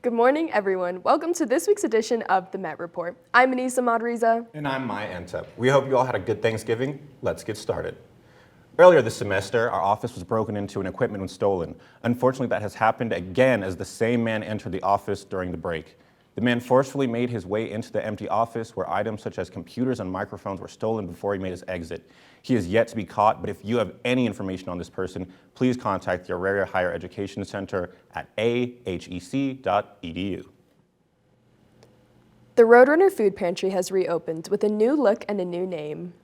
Good morning, everyone. Welcome to this week's edition of the MetReport. I'm Anissa, Mohd, Reza. And I'm Miah and Ntepp. We hope you all had a good Thanksgiving. Let's get started. Earlier this semester, our office was broken into and equipment was stolen. Unfortunately, that has happened again as the same man entered the office during the break. The man forcefully made his way into the empty office where items such as computers and microphones were stolen before he made his exit. He is yet to be caught, but if you have any information on this person, please contact the Auraria Higher Education Center at ahec.edu. The Roadrunner Food Pantry has reopened with a new look and a new name.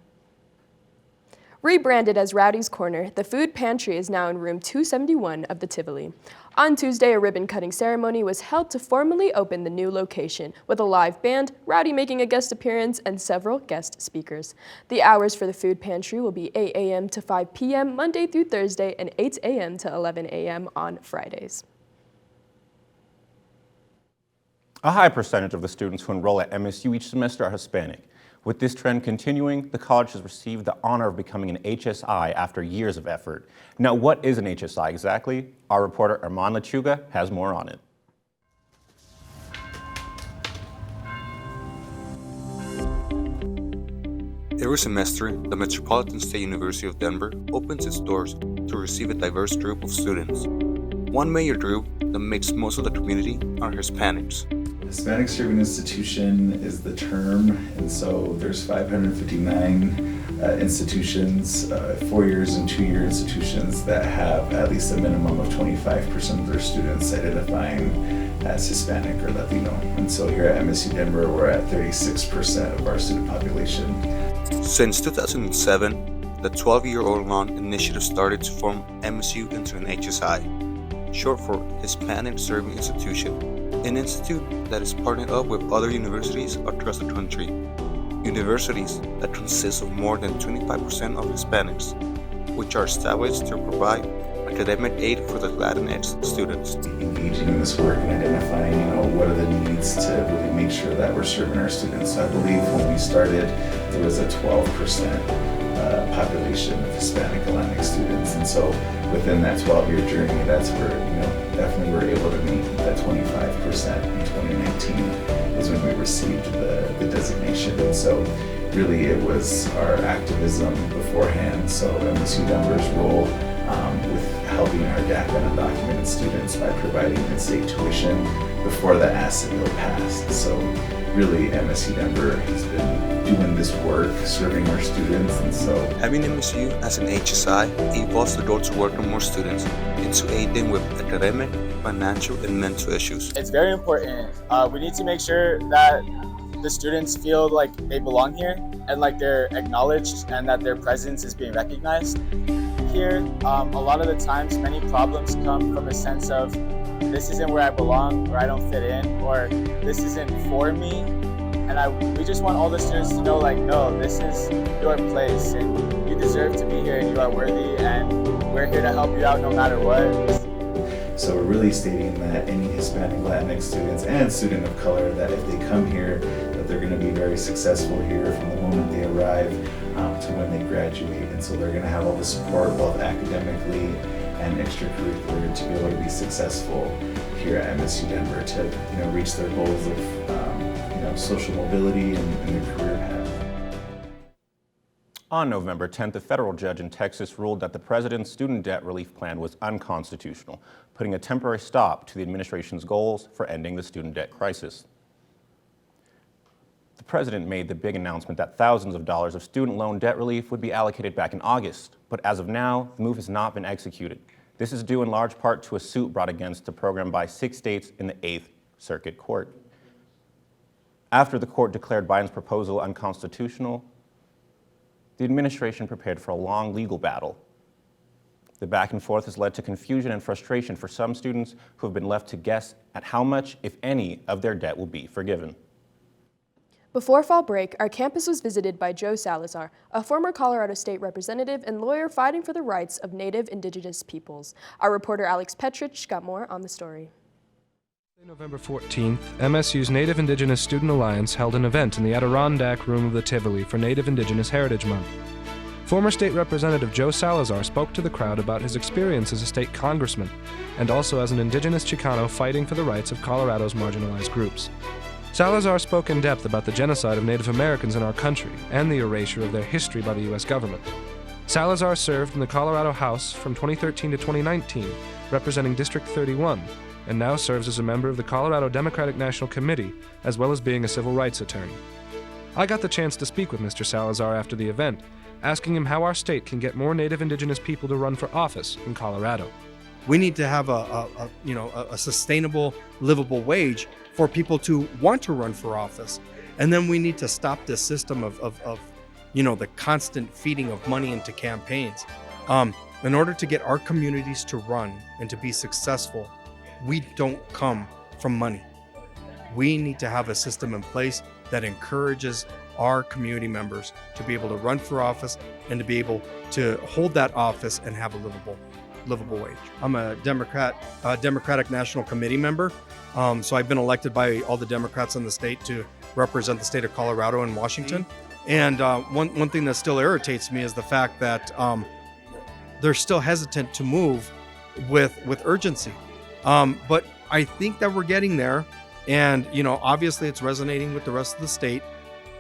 Rebranded as Rowdy's Corner, the food pantry is now in room 271 of the Tivoli. On Tuesday, a ribbon-cutting ceremony was held to formally open the new location, with a live band, Rowdy making a guest appearance, and several guest speakers. The hours for the food pantry will be 8 a.m. to 5 p.m. Monday through Thursday and 8 a.m. to 11 a.m. on Fridays. A high percentage of the students who enroll at MSU each semester are Hispanic. With this trend continuing, the college has received the honor of becoming an HSI after years of effort. Now, what is an HSI exactly? Our reporter Lechuga has more on it. Every semester, the Metropolitan State University of Denver opens its doors to receive a diverse group of students. One major group that makes most of the community are Hispanics. Hispanic Serving Institution is the term, and so there's 559 institutions, 4 years and 2 year institutions that have at least a minimum of 25% of their students identifying as Hispanic or Latino. And so here at MSU Denver, we're at 36% of our student population. Since 2007, the 12-year-old long initiative started to form MSU into an HSI, short for Hispanic Serving Institution, an institute that is partnered up with other universities across the country. Universities that consist of more than 25% of Hispanics, which are established to provide academic aid for the Latinx students. Engaging in this work and identifying, what are the needs to really make sure that we're serving our students. So I believe when we started, there was a 12% population of Hispanic Latinx students, and so within that 12-year journey, that's where definitely we're able to meet that 25% in 2019 is when we received the designation. And so really it was our activism beforehand. So MSU Denver's role with helping our DACA and undocumented students by providing in-state tuition before the asset bill passed. So really MSU Denver has been doing this work, serving our students, and so having MSU as an HSI evolves the goal to work on more students and to aid them with academic, financial, and mental issues. It's very important. We need to make sure that the students feel like they belong here and like they're acknowledged and that their presence is being recognized. Here, a lot of the times, many problems come from a sense of this isn't where I belong, or I don't fit in, or this isn't for me. And we just want all the students to know, no, this is your place, and you deserve to be here, and you are worthy, and we're here to help you out no matter what. So we're really stating that any Hispanic, Latinx students, and student of color, that if they come here, that they're going to be very successful here from the moment they arrive to when they graduate. And so they're going to have all the support, both academically and extracurricular, to be able to be successful here at MSU Denver to reach their goals of social mobility and their career path. On November 10th, a federal judge in Texas ruled that the president's student debt relief plan was unconstitutional, putting a temporary stop to the administration's goals for ending the student debt crisis. The president made the big announcement that thousands of dollars of student loan debt relief would be allocated back in August, but as of now, the move has not been executed. This is due in large part to a suit brought against the program by 6 states in the 8th Circuit Court. After the court declared Biden's proposal unconstitutional, the administration prepared for a long legal battle. The back and forth has led to confusion and frustration for some students who have been left to guess at how much, if any, of their debt will be forgiven. Before fall break, our campus was visited by Joe Salazar, a former Colorado State representative and lawyer fighting for the rights of Native Indigenous peoples. Our reporter Petrich got more on the story. November 14th, MSU's Native Indigenous Student Alliance held an event in the Adirondack Room of the Tivoli for Native Indigenous Heritage Month. Former State Representative Joe Salazar spoke to the crowd about his experience as a state congressman and also as an indigenous Chicano fighting for the rights of Colorado's marginalized groups. Salazar spoke in depth about the genocide of Native Americans in our country and the erasure of their history by the U.S. government. Salazar served in the Colorado House from 2013 to 2019, representing District 31, and now serves as a member of the Colorado Democratic National Committee, as well as being a civil rights attorney. I got the chance to speak with Mr. Salazar after the event, asking him how our state can get more Native Indigenous people to run for office in Colorado. We need to have a sustainable, livable wage for people to want to run for office. And then we need to stop this system of the constant feeding of money into campaigns. In order to get our communities to run and to be successful, we don't come from money. We need to have a system in place that encourages our community members to be able to run for office and to be able to hold that office and have a livable wage. I'm a Democratic National Committee member, so I've been elected by all the Democrats in the state to represent the state of Colorado and Washington. And one thing that still irritates me is the fact that they're still hesitant to move with urgency. But I think that we're getting there, and obviously it's resonating with the rest of the state.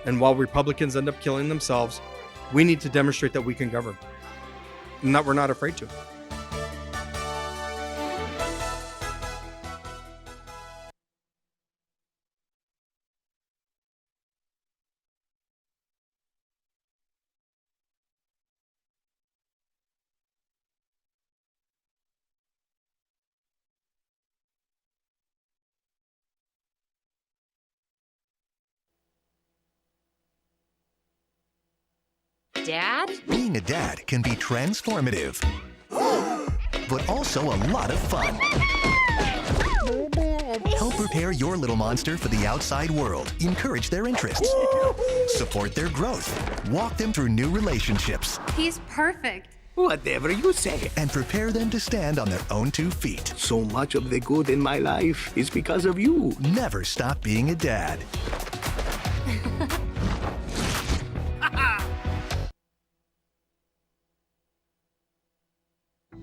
And while Republicans end up killing themselves, we need to demonstrate that we can govern and that we're not afraid to. Dad? Being a dad can be transformative, but also a lot of fun. Help prepare your little monster for the outside world. Encourage their interests. Support their growth. Walk them through new relationships. He's perfect. Whatever you say. And prepare them to stand on their own 2 feet. So much of the good in my life is because of you. Never stop being a dad.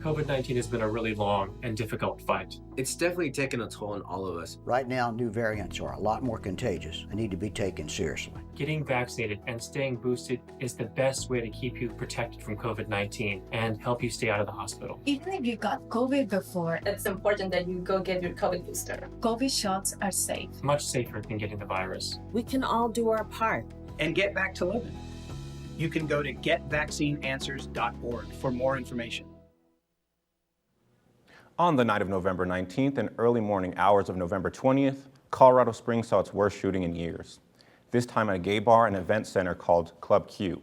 COVID-19 has been a really long and difficult fight. It's definitely taken a toll on all of us. Right now, new variants are a lot more contagious and need to be taken seriously. Getting vaccinated and staying boosted is the best way to keep you protected from COVID-19 and help you stay out of the hospital. Even if you got COVID before, it's important that you go get your COVID booster. COVID shots are safe. Much safer than getting the virus. We can all do our part and get back to living. You can go to getvaccineanswers.org for more information. On the night of November 19th and early morning hours of November 20th, Colorado Springs saw its worst shooting in years. This time at a gay bar and event center called Club Q.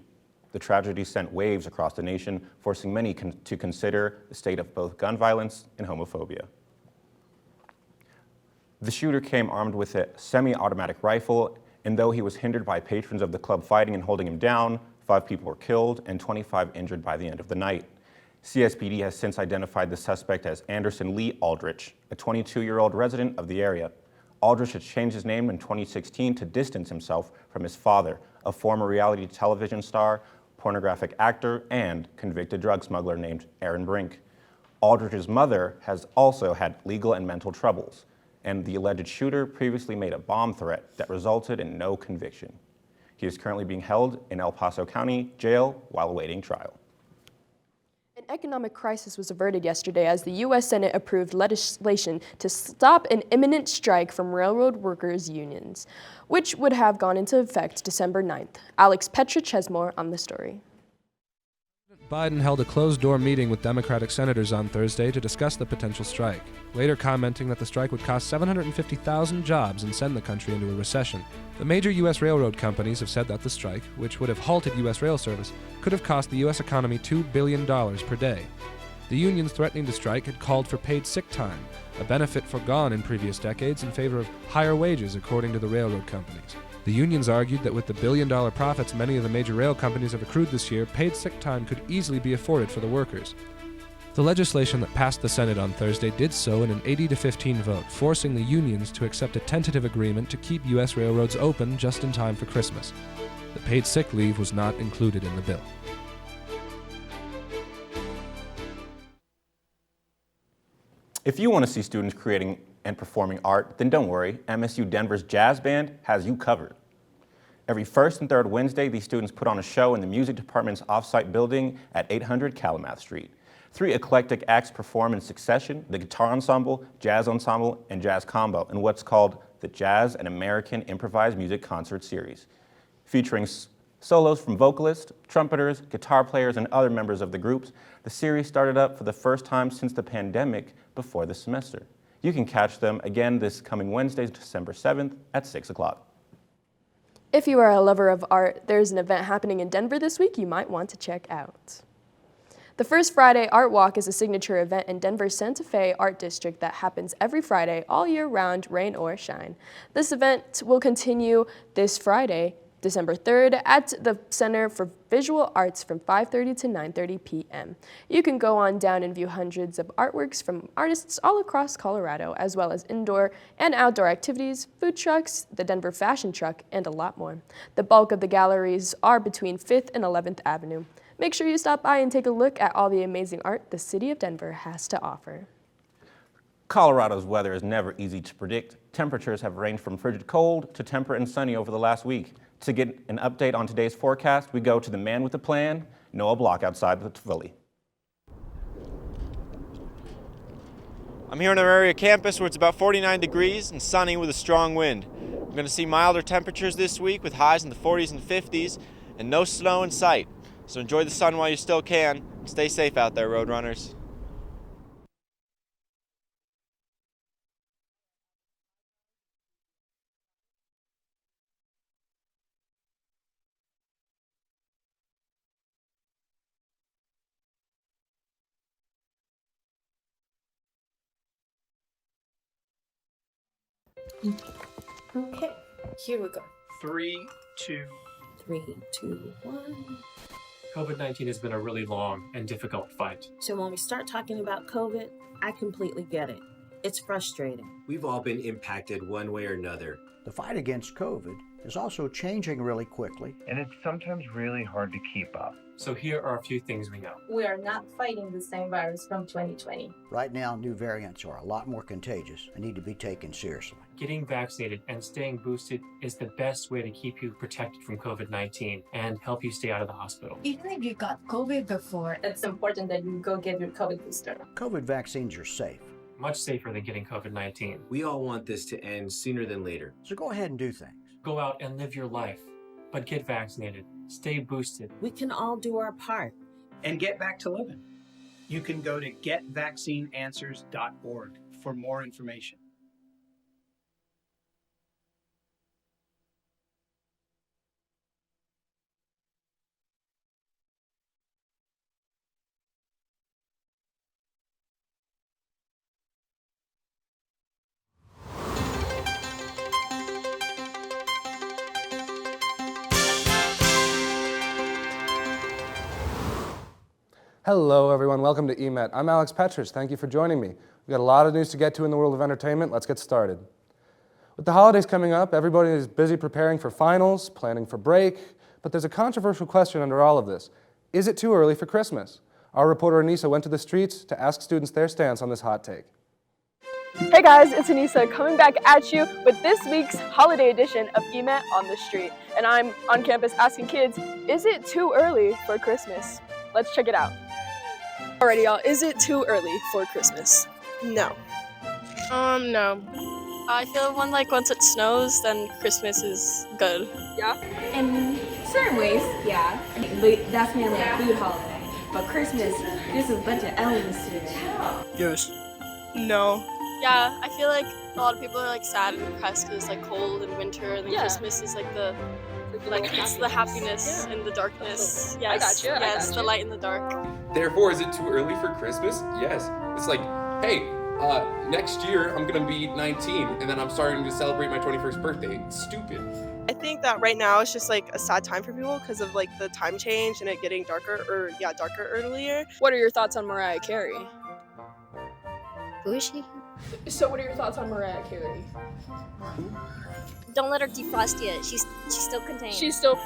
The tragedy sent waves across the nation, forcing many to consider the state of both gun violence and homophobia. The shooter came armed with a semi-automatic rifle, and though he was hindered by patrons of the club fighting and holding him down, 5 people were killed and 25 injured by the end of the night. CSPD has since identified the suspect as Anderson Lee Aldrich, a 22-year-old resident of the area. Aldrich had changed his name in 2016 to distance himself from his father, a former reality television star, pornographic actor, and convicted drug smuggler named Aaron Brink. Aldrich's mother has also had legal and mental troubles, and the alleged shooter previously made a bomb threat that resulted in no conviction. He is currently being held in El Paso County Jail while awaiting trial. An economic crisis was averted yesterday as the U.S. Senate approved legislation to stop an imminent strike from railroad workers' unions, which would have gone into effect December 9th. Alex Petrich has more on the story. Biden held a closed-door meeting with Democratic senators on Thursday to discuss the potential strike, later commenting that the strike would cost 750,000 jobs and send the country into a recession. The major U.S. railroad companies have said that the strike, which would have halted U.S. rail service, could have cost the U.S. economy $2 billion per day. The unions threatening to strike had called for paid sick time, a benefit forgone in previous decades in favor of higher wages, according to the railroad companies. The unions argued that with the billion-dollar profits many of the major rail companies have accrued this year, paid sick time could easily be afforded for the workers. The legislation that passed the Senate on Thursday did so in an 80-15 vote, forcing the unions to accept a tentative agreement to keep U.S. railroads open just in time for Christmas. The paid sick leave was not included in the bill. If you want to see students creating and performing art, then don't worry, MSU Denver's jazz band has you covered. Every first and third Wednesday, these students put on a show in the music department's off-site building at 800 Calumet Street. 3 eclectic acts perform in succession: the guitar ensemble, jazz ensemble, and jazz combo in what's called the Jazz and American Improvised Music Concert Series, featuring solos from vocalists, trumpeters, guitar players, and other members of the groups. The series started up for the first time since the pandemic before the semester. You can catch them again this coming Wednesday, December 7th at 6 o'clock. If you are a lover of art, there's an event happening in Denver this week you might want to check out. The First Friday Art Walk is a signature event in Denver's Santa Fe Art District that happens every Friday all year round, rain or shine. This event will continue this Friday, December 3rd, at the Center for Visual Arts from 5:30 to 9:30 p.m. You can go on down and view hundreds of artworks from artists all across Colorado, as well as indoor and outdoor activities, food trucks, the Denver Fashion Truck, and a lot more. The bulk of the galleries are between 5th and 11th Avenue. Make sure you stop by and take a look at all the amazing art the city of Denver has to offer. Colorado's weather is never easy to predict. Temperatures have ranged from frigid cold to temperate and sunny over the last week. To get an update on today's forecast, we go to the man with the plan, Noah Block outside the Tivoli. I'm here on our area campus where it's about 49 degrees and sunny with a strong wind. We're going to see milder temperatures this week with highs in the 40s and 50s and no snow in sight. So enjoy the sun while you still can. Stay safe out there, road runners. Okay, here we go. 3, 2. 3, 2, 1. COVID-19 has been a really long and difficult fight. So when we start talking about COVID, I completely get it. It's frustrating. We've all been impacted one way or another. The fight against COVID is also changing really quickly. And it's sometimes really hard to keep up. So here are a few things we know. We are not fighting the same virus from 2020. Right now, new variants are a lot more contagious and need to be taken seriously. Getting vaccinated and staying boosted is the best way to keep you protected from COVID-19 and help you stay out of the hospital. Even if you got COVID before, It's important that you go get your COVID booster. COVID vaccines are safe, Much safer than getting COVID-19. We all want this to end sooner than later. so go ahead and do things. Go out and live your life, but get vaccinated. Stay boosted. We can all do our part. And get back to living. You can go to getvaccineanswers.org for more information. Hello, everyone. Welcome to EMET. I'm Alex Petrich. Thank you for joining me. We've got a lot of news to get to in the world of entertainment. Let's get started. With the holidays coming up, everybody is busy preparing for finals, planning for break, but there's a controversial question under all of this. Is it too early for Christmas? Our reporter Anissa went to the streets to ask students their stance on this hot take. Hey guys, it's Anissa coming back at you with this week's holiday edition of EMET on the Street. And I'm on campus asking kids, is it too early for Christmas? Let's check it out. Alrighty y'all, is it too early for Christmas? No. No. I feel once it snows, then Christmas is good. Yeah? In certain ways, yeah. But that's mainly a food holiday. But Christmas, there's a bunch of elements to it. Yes. No. Yeah, I feel like a lot of people are sad and depressed because it's cold and winter, and then Christmas is it's the happiness and the darkness. Yes, I got you. Yes, the light in the dark. Therefore, is it too early for Christmas? Yes. It's like, hey, next year I'm gonna be 19, and then I'm starting to celebrate my 21st birthday. It's stupid. I think that right now it's just a sad time for people because of the time change and it getting darker earlier. What are your thoughts on Mariah Carey? Who is she? So what are your thoughts on Mariah Carey? Don't let her defrost yet. She's still contained. She's still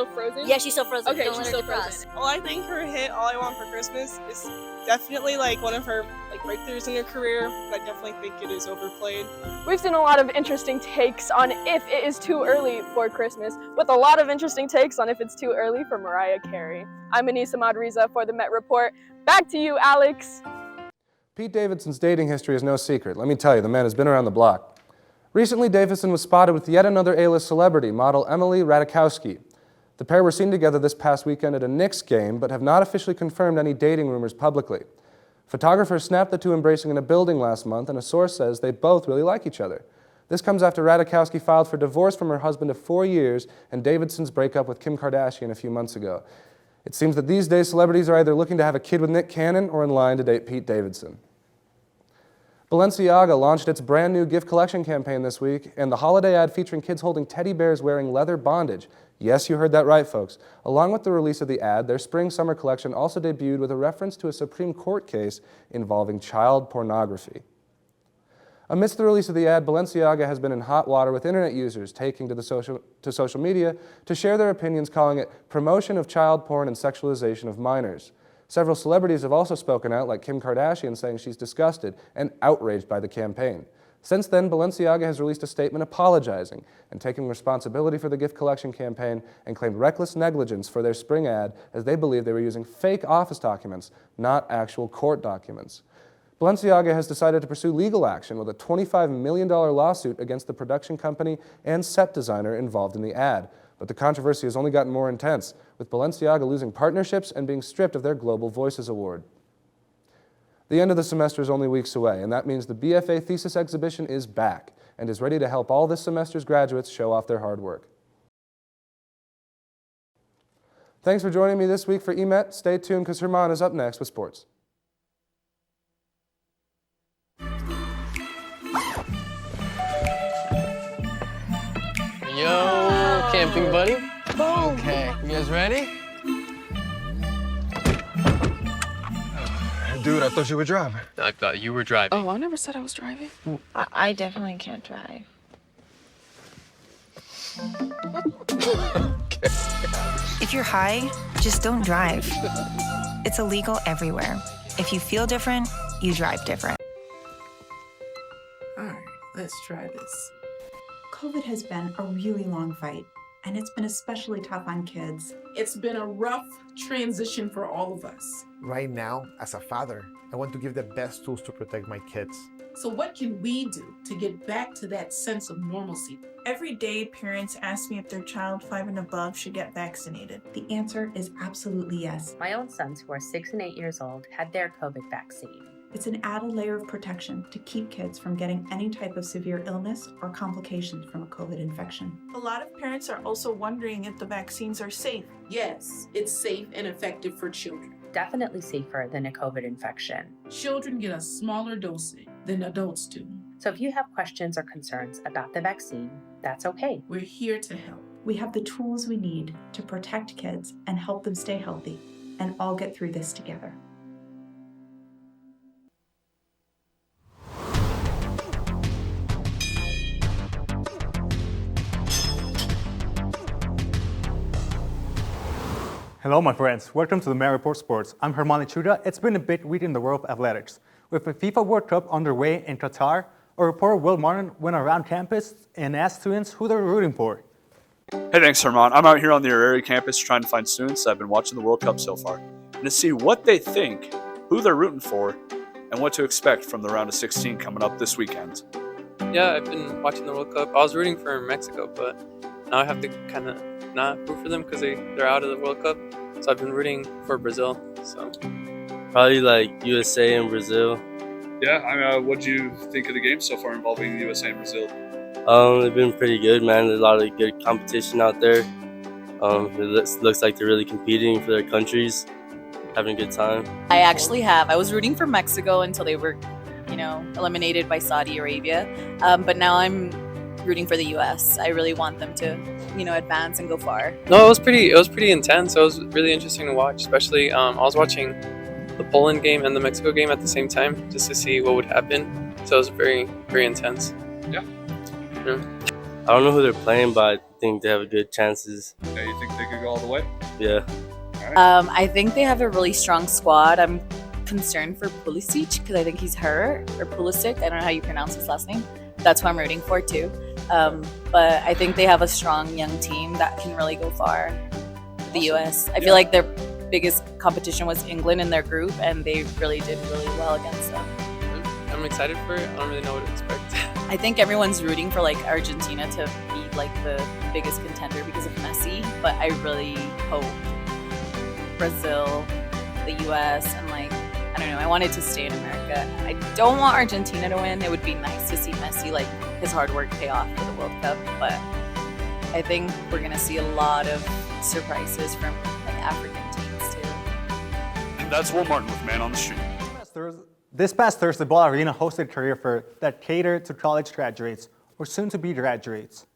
frozen? Yeah, she's still frozen. Okay, Don't she's let still her frozen. defrost. Well, I think her hit "All I Want for Christmas" is definitely like one of her like breakthroughs in her career. But I definitely think it is overplayed. We've seen a lot of interesting takes on if it is too early for Christmas, with a lot of interesting takes on if it's too early for Mariah Carey. I'm Anissa, Mohd, Reza for the MetReport. Back to you, Alex. Pete Davidson's dating history is no secret. Let me tell you, the man has been around the block. Recently, Davidson was spotted with yet another A-list celebrity, model Emily Ratajkowski. The pair were seen together this past weekend at a Knicks game, but have not officially confirmed any dating rumors publicly. Photographers snapped the two embracing in a building last month, and a source says they both really like each other. This comes after Ratajkowski filed for divorce from her husband of 4 years and Davidson's breakup with Kim Kardashian a few months ago. It seems that these days celebrities are either looking to have a kid with Nick Cannon or in line to date Pete Davidson. Balenciaga launched its brand new gift collection campaign this week, and the holiday ad featuring kids holding teddy bears wearing leather bondage. Yes, you heard that right, folks. Along with the release of the ad, their spring-summer collection also debuted with a reference to a Supreme Court case involving child pornography. Amidst the release of the ad, Balenciaga has been in hot water with internet users taking to social media to share their opinions, calling it promotion of child porn and sexualization of minors. Several celebrities have also spoken out, like Kim Kardashian, saying she's disgusted and outraged by the campaign. Since then, Balenciaga has released a statement apologizing and taking responsibility for the gift collection campaign and claimed reckless negligence for their spring ad, as they believe they were using fake office documents, not actual court documents. Balenciaga has decided to pursue legal action with a $25 million lawsuit against the production company and set designer involved in the ad. But the controversy has only gotten more intense, with Balenciaga losing partnerships and being stripped of their Global Voices Award. The end of the semester is only weeks away, and that means the BFA Thesis exhibition is back and is ready to help all this semester's graduates show off their hard work. Thanks for joining me this week for EMET. Stay tuned because Herman is up next with sports. Yo, camping buddy. Okay, you guys ready? Dude, I thought you were driving. I thought you were driving. Oh, I never said I was driving. I definitely can't drive. If you're high, just don't drive. It's illegal everywhere. If you feel different, you drive different. All right, let's try this. COVID has been a really long fight, and it's been especially tough on kids. It's been a rough transition for all of us. Right now, as a father, I want to give the best tools to protect my kids. So what can we do to get back to that sense of normalcy? Every day, parents ask me if their child 5 and above should get vaccinated. The answer is absolutely yes. My own sons, who are 6 and 8 years old, had their COVID vaccine. It's an added layer of protection to keep kids from getting any type of severe illness or complications from a COVID infection. A lot of parents are also wondering if the vaccines are safe. Yes, it's safe and effective for children. Definitely safer than a COVID infection. Children get a smaller dosage than adults do. So if you have questions or concerns about the vaccine, that's okay. We're here to help. We have the tools we need to protect kids and help them stay healthy and all get through this together. Hello, my friends. Welcome to the MetReport Sports. I'm Herman Lechuga. It's been a big week in the world of athletics. With the FIFA World Cup underway in Qatar, our reporter Will Martin went around campus and asked students who they're rooting for. Hey, thanks, Herman. I'm out here on the area campus trying to find students that have been watching the World Cup so far and to see what they think, who they're rooting for, and what to expect from the round of 16 coming up this weekend. Yeah, I've been watching the World Cup. I was rooting for Mexico, but now I have to kind of not root for them because they're out of the World Cup. So I've been rooting for Brazil. So probably like USA and Brazil. Yeah, what do you think of the game so far involving the USA and Brazil? They've been pretty good, man. There's a lot of good competition out there. It looks like they're really competing for their countries, having a good time. I actually have. I was rooting for Mexico until they were, eliminated by Saudi Arabia. But now I'm rooting for the U.S. I really want them to, advance and go far. No, it was pretty intense. It was really interesting to watch, especially I was watching the Poland game and the Mexico game at the same time just to see what would happen. So it was very, very intense. Yeah. I don't know who they're playing, but I think they have good chances. Yeah, you think they could go all the way? Yeah. I think they have a really strong squad. I'm concerned for Pulisic because I think he's hurt, or Pulisic. I don't know how you pronounce his last name. That's who I'm rooting for too. But I think they have a strong young team that can really go far. The U.S. I feel like their biggest competition was England in their group, and they really did really well against them. I'm excited for it. I don't really know what to expect. I think everyone's rooting for like Argentina to be like the biggest contender because of Messi, but I really hope Brazil, the U.S., and like, I don't know, I want it to stay in America. I don't want Argentina to win. It would be nice to see Messi, like, his hard work pay off for the World Cup, but I think we're going to see a lot of surprises from like African teams too. And that's Will Martin with Man on the Street. This past Thursday, Ball Arena hosted a career fair that catered to college graduates or soon-to-be graduates.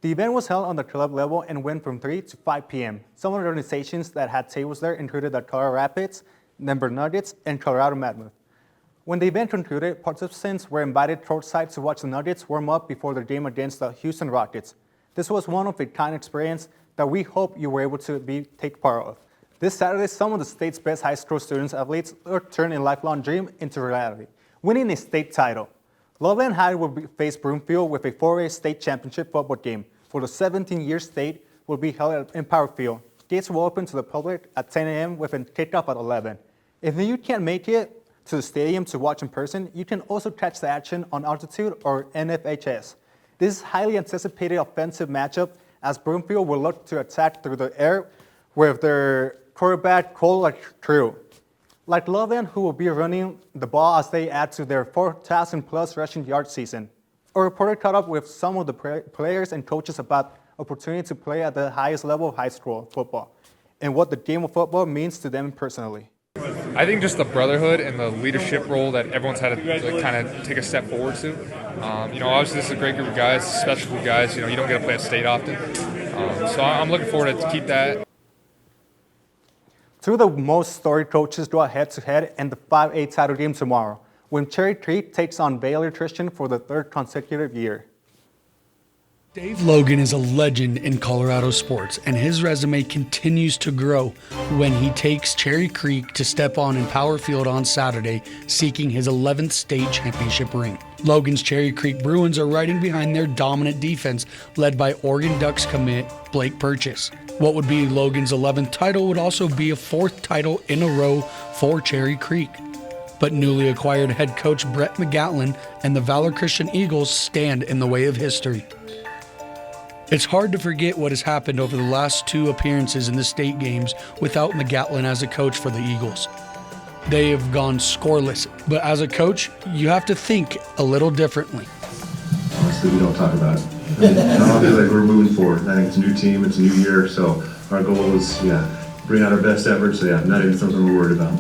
The event was held on the club level and went from 3 to 5 p.m. Some of the organizations that had tables there included the Colorado Rapids, Denver Nuggets, and Colorado Mammoth. When the event concluded, participants were invited courtside to watch the Nuggets warm up before their game against the Houston Rockets. This was one of a kind experience that we hope you were able to take part of. This Saturday, some of the state's best high school students athletes turned a lifelong dream into reality, winning a state title. Loveland High will face Broomfield with a 4A state championship football game. For the 17-year state will be held at Empower Field. Gates will open to the public at 10 a.m. with a kickoff at 11. If you can't make it to the stadium to watch in person, you can also catch the action on Altitude or NFHS. This is a highly anticipated offensive matchup as Broomfield will look to attack through the air with their quarterback Cole Crew. Like Loveland, who will be running the ball as they add to their 4,000-plus rushing yard season. A reporter caught up with some of the players and coaches about opportunity to play at the highest level of high school football and what the game of football means to them personally. I think just the brotherhood and the leadership role that everyone's had to kind of take a step forward to. Obviously this is a great group of guys, special group of guys. You don't get to play at state often. So I'm looking forward to keep that. Two of the most storied coaches go head-to-head in the 5A title game tomorrow, when Cherry Creek takes on Baylor Christian for the third consecutive year. Dave Logan is a legend in Colorado sports, and his resume continues to grow when he takes Cherry Creek to step on in Power Field on Saturday, seeking his 11th state championship ring. Logan's Cherry Creek Bruins are riding behind their dominant defense, led by Oregon Ducks commit Blake Purchase. What would be Logan's 11th title would also be a 4th title in a row for Cherry Creek. But newly acquired head coach Brett McGatlin and the Valor Christian Eagles stand in the way of history. It's hard to forget what has happened over the last 2 appearances in the state games without McGatlin as a coach for the Eagles. They have gone scoreless, but as a coach, you have to think a little differently. Honestly, we don't talk about it. I feel like we're moving forward. I think it's a new team, it's a new year, so our goal is, bring out our best efforts. So not even something we're worried about.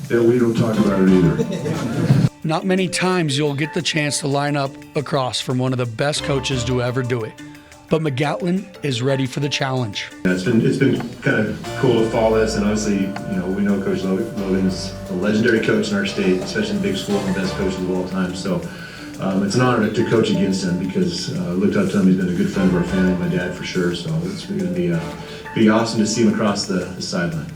Yeah, we don't talk about it either. Not many times you'll get the chance to line up across from one of the best coaches to ever do it. But McGatlin is ready for the challenge. It's been kind of cool to follow this, and obviously, we know Coach Logan's a legendary coach in our state, especially in big school, and the best coaches of all time. So it's an honor to coach against him because I looked up to him. He's been a good friend of our family, my dad for sure. So it's going to be awesome to see him across the sideline.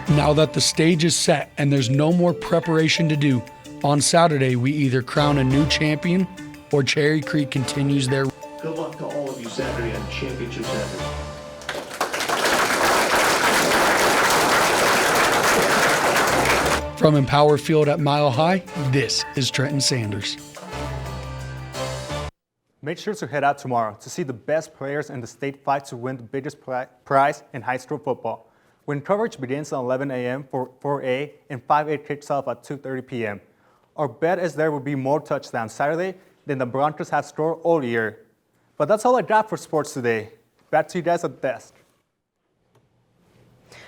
Now that the stage is set and there's no more preparation to do, on Saturday we either crown a new champion or Cherry Creek continues their. Good luck to all of you Saturday on Championship Saturday. From Empower Field at Mile High, this is Trenton Sanders. Make sure to head out tomorrow to see the best players in the state fight to win the biggest prize in high school football. When coverage begins at 11 a.m. for 4A and 5A kicks off at 2:30 p.m. Our bet is there will be more touchdowns Saturday than the Broncos have scored all year. But that's all I got for sports today. Back to you guys at the desk.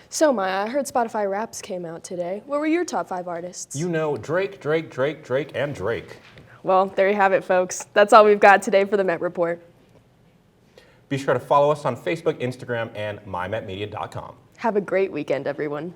So, Miah, I heard Spotify Raps came out today. What were your top 5 artists? Drake, and Drake. Well, there you have it, folks. That's all we've got today for the Met Report. Be sure to follow us on Facebook, Instagram, and mymetmedia.com. Have a great weekend, everyone.